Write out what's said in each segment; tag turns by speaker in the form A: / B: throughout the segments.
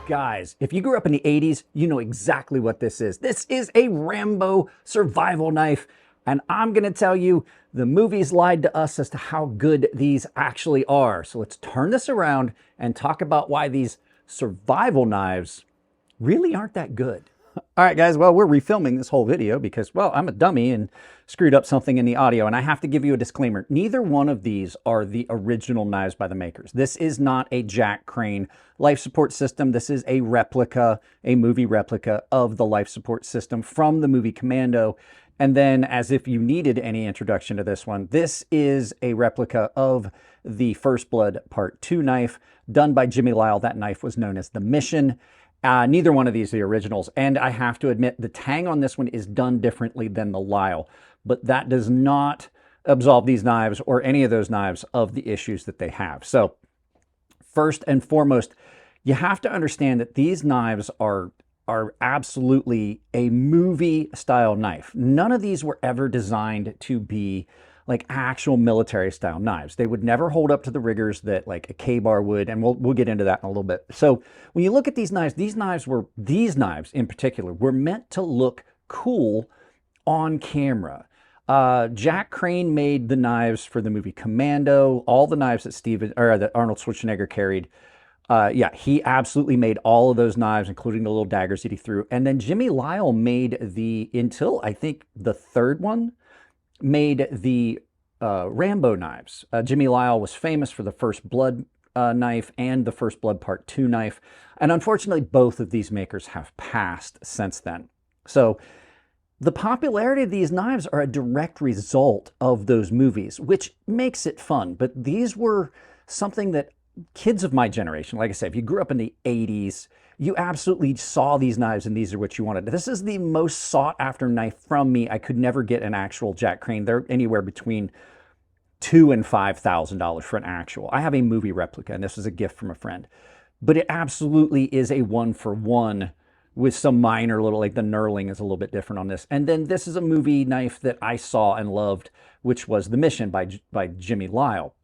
A: Guys, if you grew up in the 80s, you know exactly what this is. This is a Rambo survival knife, and I'm going to tell you the movies lied to us as to how good these actually are. So let's turn this around and talk about why these survival knives really aren't that good. All right, guys, well, we're refilming this whole video because, well, I'm a dummy and screwed up something in the audio, and I have to give you a disclaimer. Neither one of these are the original knives by the makers. This is not a Jack Crane life support system. This is a replica, a movie replica of the life support system from the movie Commando. And then, as if you needed any introduction to this one, this is a replica of the First Blood Part 2 knife done by Jimmy Lyle. That knife was known as the Mission. Neither one of these are the originals, and I have to admit the tang on this one is done differently than the Lyle, but that does not absolve these knives or any of those knives of the issues that they have. So first and foremost, you have to understand that these knives are absolutely a movie style knife. None of these were ever designed to be like actual military style knives. They would never hold up to the rigors that like a K-bar would, and we'll get into that in a little bit. So when you look at these knives in particular were meant to look cool on camera. Jack Crane made the knives for the movie Commando, all the knives that Arnold Schwarzenegger carried. Yeah, he absolutely made all of those knives, including the little daggers that he threw. And then Jimmy Lyle made until I think the third one, made the Rambo knives. Jimmy Lyle was famous for the First Blood knife and the First Blood Part 2 knife. And unfortunately, both of these makers have passed since then. So the popularity of these knives are a direct result of those movies, which makes it fun. But these were something that kids of my generation, like I said, if you grew up in the 80s, you absolutely saw these knives and these are what you wanted. This is the most sought after knife from me. I could never get an actual Jack Crane. They're anywhere between $2,000 and $5,000 for an actual. I have a movie replica, and this was a gift from a friend. But it absolutely is a one-for-one with some minor little, like the knurling is a little bit different on this. And then this is a movie knife that I saw and loved, which was The Mission by Jimmy Lyle.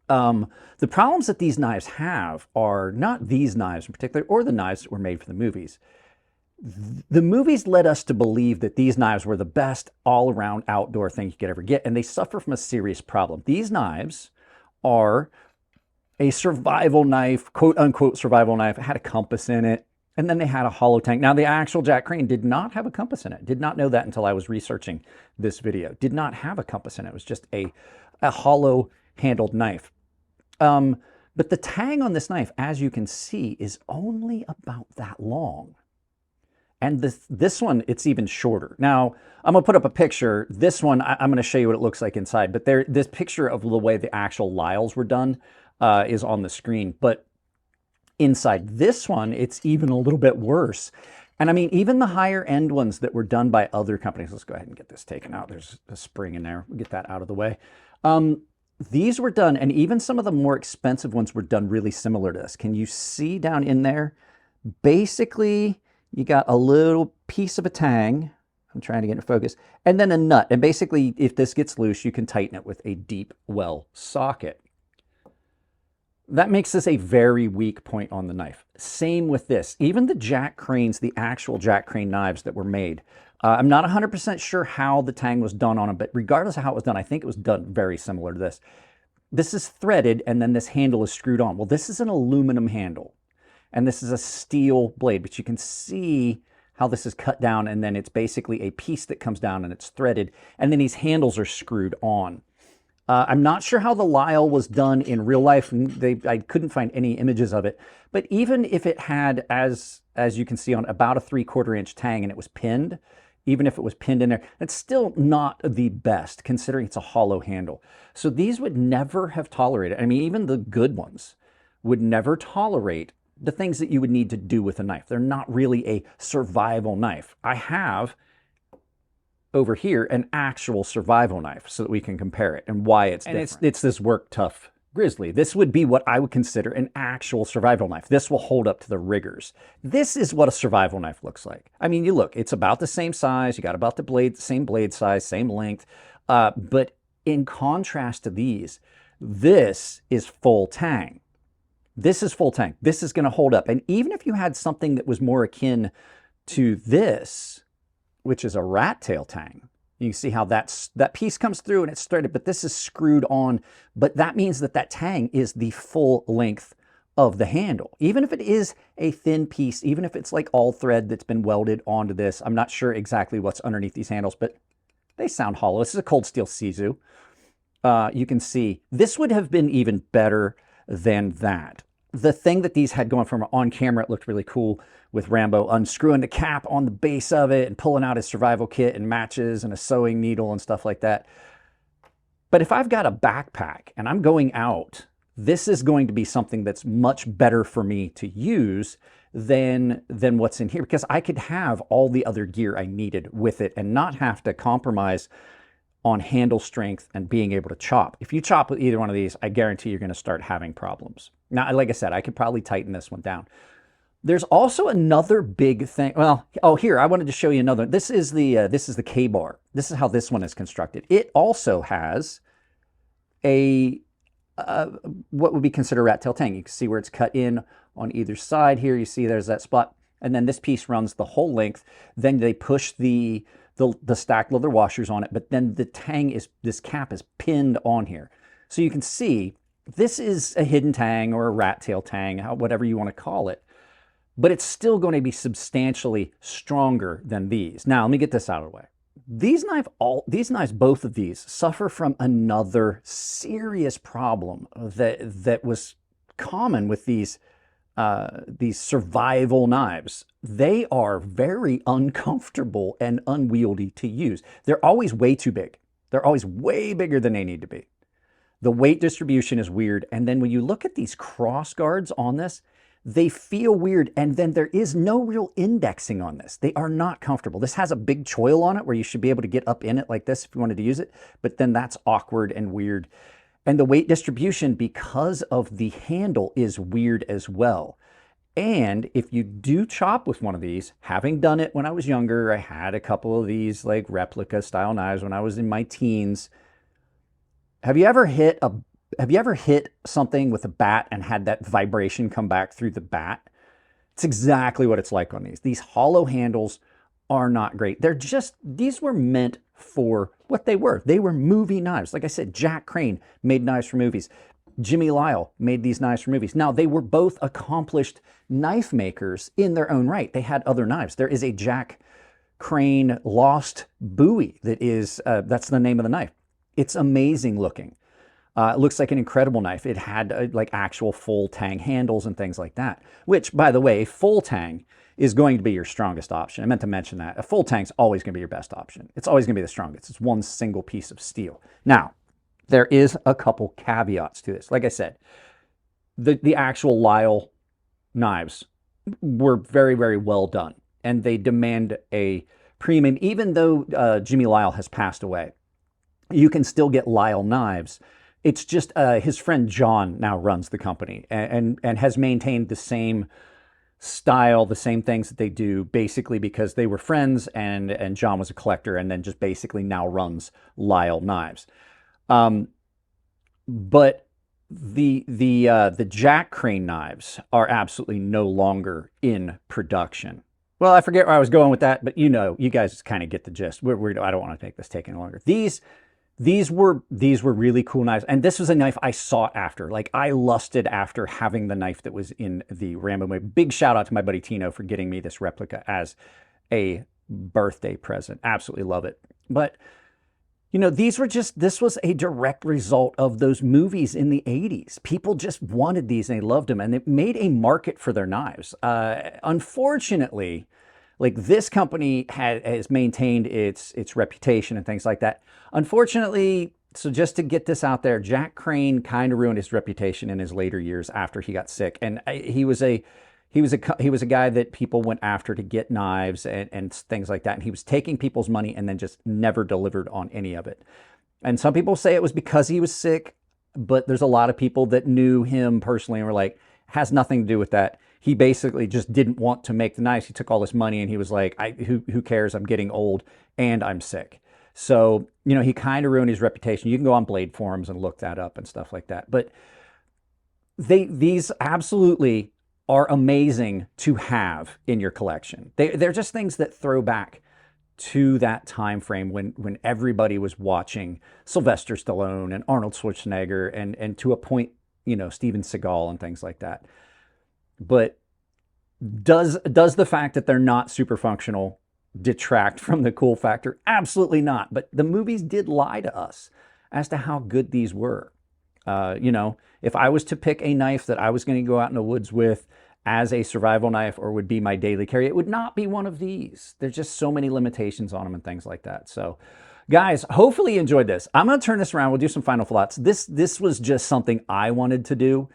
A: The problems that these knives have are not these knives in particular, or the knives that were made for the movies. The movies led us to believe that these knives were the best all-around outdoor thing you could ever get, and they suffer from a serious problem. These knives are a survival knife, quote-unquote survival knife. It had a compass in it, and then they had a hollow tank. Now, the actual Jack Crane did not have a compass in it. Did not know that until I was researching this video. Did not have a compass in it. It was just a hollow-handled knife. But the tang on this knife, as you can see, is only about that long. And this one, it's even shorter. Now, I'm going to put up a picture. This one, I'm going to show you what it looks like inside. But this picture of the way the actual Lyles were done is on the screen. But inside this one, it's even a little bit worse. And I mean, even the higher end ones that were done by other companies. Let's go ahead and get this taken out. There's a spring in there. We'll get that out of the way. These were done, and even some of the more expensive ones were done really similar to this. Can you see down in there? Basically, you got a little piece of a tang. I'm trying to get it in focus. And then a nut. And basically, if this gets loose, you can tighten it with a deep well socket. That makes this a very weak point on the knife. Same with this. Even the Jack Cranes, the actual Jack Crane knives that were made, I'm not 100% sure how the tang was done on them, but regardless of how it was done, I think it was done very similar to this. This is threaded, and then this handle is screwed on. Well, this is an aluminum handle, and this is a steel blade, but you can see how this is cut down, and then it's basically a piece that comes down, and it's threaded, and then these handles are screwed on. I'm not sure how the Lyle was done in real life. I couldn't find any images of it, but even if it had, as you can see, on about a 3/4 inch tang and it was pinned, even if it was pinned in there, it's still not the best considering it's a hollow handle. So these would never have tolerated, I mean, even the good ones would never tolerate the things that you would need to do with a knife. They're not really a survival knife. I have over here an actual survival knife so that we can compare it and why it's different. It's this Work Tough Grizzly. This would be what I would consider an actual survival knife. This will hold up to the rigors. This is what a survival knife looks like. I mean, you look, it's about the same size. You got about the same blade size, same length. But in contrast to these, this is full tang. This is full tang. This is going to hold up. And even if you had something that was more akin to this, which is a rat tail tang, you can see how that piece comes through and it's threaded, but this is screwed on. But that means that that tang is the full length of the handle. Even if it is a thin piece, even if it's like all thread that's been welded onto this, I'm not sure exactly what's underneath these handles, but they sound hollow. This is a cold steel Sisu. You can see this would have been even better than that. The thing that these had going from on camera, it looked really cool with Rambo unscrewing the cap on the base of it and pulling out his survival kit and matches and a sewing needle and stuff like that. But if I've got a backpack and I'm going out, this is going to be something that's much better for me to use than what's in here, because I could have all the other gear I needed with it and not have to compromise on handle strength and being able to chop. If you chop with either one of these, I guarantee you're going to start having problems. Now, like I said, I could probably tighten this one down. There's also another big thing. Well, oh, here, I wanted to show you another. This is the K-bar. This is how this one is constructed. It also has a what would be considered rat tail tang. You can see where it's cut in on either side here. You see there's that spot. And then this piece runs the whole length. Then they push the stacked leather washers on it, but then the tang is, this cap is pinned on here. So you can see this is a hidden tang or a rat tail tang, whatever you want to call it, but it's still going to be substantially stronger than these. Now, let me get this out of the way. These knives, both of these, suffer from another serious problem that was common with these survival knives. They are very uncomfortable and unwieldy to use. They're always way too big. They're always way bigger than they need to be. The weight distribution is weird. And then when you look at these cross guards on this, they feel weird. And then there is no real indexing on this. They are not comfortable. This has a big choil on it where you should be able to get up in it like this if you wanted to use it. But then that's awkward and weird. And the weight distribution, because of the handle, is weird as well. And if you do chop with one of these, having done it when I was younger, I had a couple of these like replica style knives when I was in my teens. Have you ever hit something with a bat and had that vibration come back through the bat? It's exactly what it's like on these. These hollow handles are not great. These were meant for what they were. They were movie knives. Like I said, Jack Crane made knives for movies. Jimmy Lyle made these knives for movies. Now, they were both accomplished knife makers in their own right. They had other knives. There is a Jack Crane Lost Bowie that is, that's the name of the knife. It's amazing looking. It looks like an incredible knife. It had like actual full tang handles and things like that, which, by the way, full tang is going to be your strongest option. I meant to mention that. A full tang's always going to be your best option. It's always going to be the strongest. It's one single piece of steel. Now, there is a couple caveats to this. Like I said, the actual Lyle knives were very, very well done, and they demand a premium. Even though Jimmy Lyle has passed away, you can still get Lyle knives. It's just his friend John now runs the company and has maintained the same style, the same things that they do, basically because they were friends and John was a collector, and then just basically now runs Lyle knives. But the Jack Crane knives are absolutely no longer in production. Well, I forget where I was going with that, but you guys kind of get the gist. I don't want to make this take any longer. These were really cool knives, and this was a knife I sought after. Like, I lusted after having the knife that was in the Rambo movie. Big shout out to my buddy Tino for getting me this replica as a birthday present. Absolutely love it. But this was a direct result of those movies in the 80s. People just wanted these and they loved them, and it made a market for their knives. Unfortunately, like, this company has maintained its reputation and things like that. Unfortunately, so just to get this out there, Jack Crane kind of ruined his reputation in his later years after he got sick. And he was a guy that people went after to get knives and things like that. And he was taking people's money and then just never delivered on any of it. And some people say it was because he was sick, but there's a lot of people that knew him personally and were like, has nothing to do with that. He basically just didn't want to make the knives. He took all this money and he was like, who cares? I'm getting old and I'm sick. So, he kind of ruined his reputation. You can go on Blade forums and look that up and stuff like that. But these absolutely are amazing to have in your collection. They're just things that throw back to that time frame when everybody was watching Sylvester Stallone and Arnold Schwarzenegger and to a point, you know, Steven Seagal and things like that. But does the fact that they're not super functional detract from the cool factor? Absolutely not. But the movies did lie to us as to how good these were. You know, if I was to pick a knife that I was going to go out in the woods with as a survival knife or would be my daily carry, it would not be one of these. There's just so many limitations on them and things like that. So guys, hopefully you enjoyed this. I'm going to turn this around. We'll do some final thoughts. This was just something I wanted to do,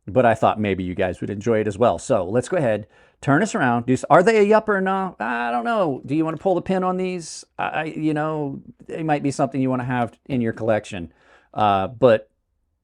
A: but I thought maybe you guys would enjoy it as well. So let's go ahead, turn us around. Are they a yup or no? I don't know. Do you want to pull the pin on these? You know, it might be something you want to have in your collection. But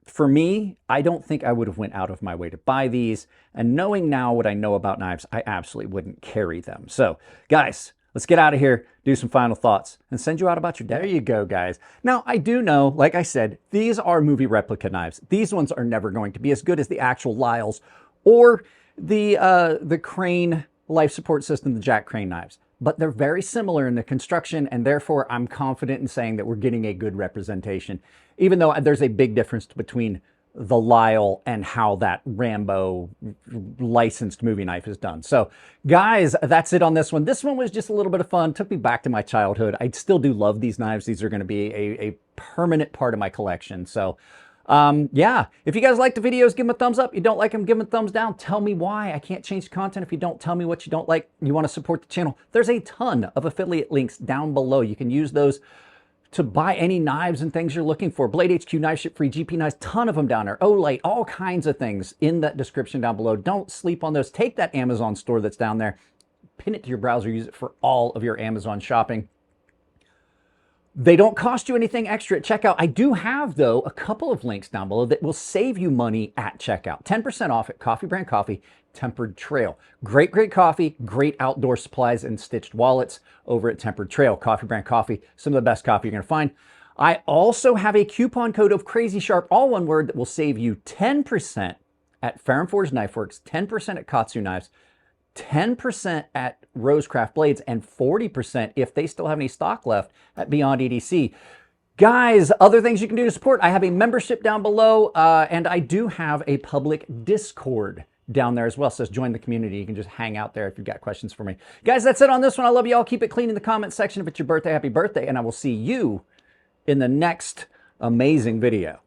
A: for me, I don't think I would have went out of my way to buy these. And knowing now what I know about knives, I absolutely wouldn't carry them. So guys, let's get out of here, do some final thoughts, and send you out about your day. There you go, guys. Now, I do know, like I said, these are movie replica knives. These ones are never going to be as good as the actual Lyles or the Crane life support system, the Jack Crane knives. But they're very similar in the construction, and therefore I'm confident in saying that we're getting a good representation, even though there's a big difference between the Lyle and how that Rambo licensed movie knife is done. So guys, that's it on this one. This one was just a little bit of fun. Took me back to my childhood. I still do love these knives. These are going to be a permanent part of my collection. So yeah, if you guys like the videos, give them a thumbs up. You don't like them, give them a thumbs down. Tell me why. I can't change the content if you don't tell me what you don't like. You want to support the channel. There's a ton of affiliate links down below. You can use those to buy any knives and things you're looking for. Blade HQ, Knife Ship Free, GP Knives, ton of them down there. Olite, all kinds of things in that description down below. Don't sleep on those. Take that Amazon store that's down there, pin it to your browser, use it for all of your Amazon shopping. They don't cost you anything extra at checkout. I do have, though, a couple of links down below that will save you money at checkout. 10% off at Coffee Brand Coffee, Tempered Trail. Great, great coffee, great outdoor supplies and stitched wallets over at Tempered Trail. Coffee Brand Coffee, some of the best coffee you're going to find. I also have a coupon code of crazysharp, all one word, that will save you 10% at Fair & Forge Knife Works, 10% at KATSU Knives, 10% at Rosecraft Blades, and 40% if they still have any stock left at Beyond EDC. Guys, other things you can do to support. I have a membership down below, and I do have a public Discord down there as well. So join the community. You can just hang out there if you've got questions for me. Guys, that's it on this one. I love you all. Keep it clean in the comment section. If it's your birthday, happy birthday. And I will see you in the next amazing video.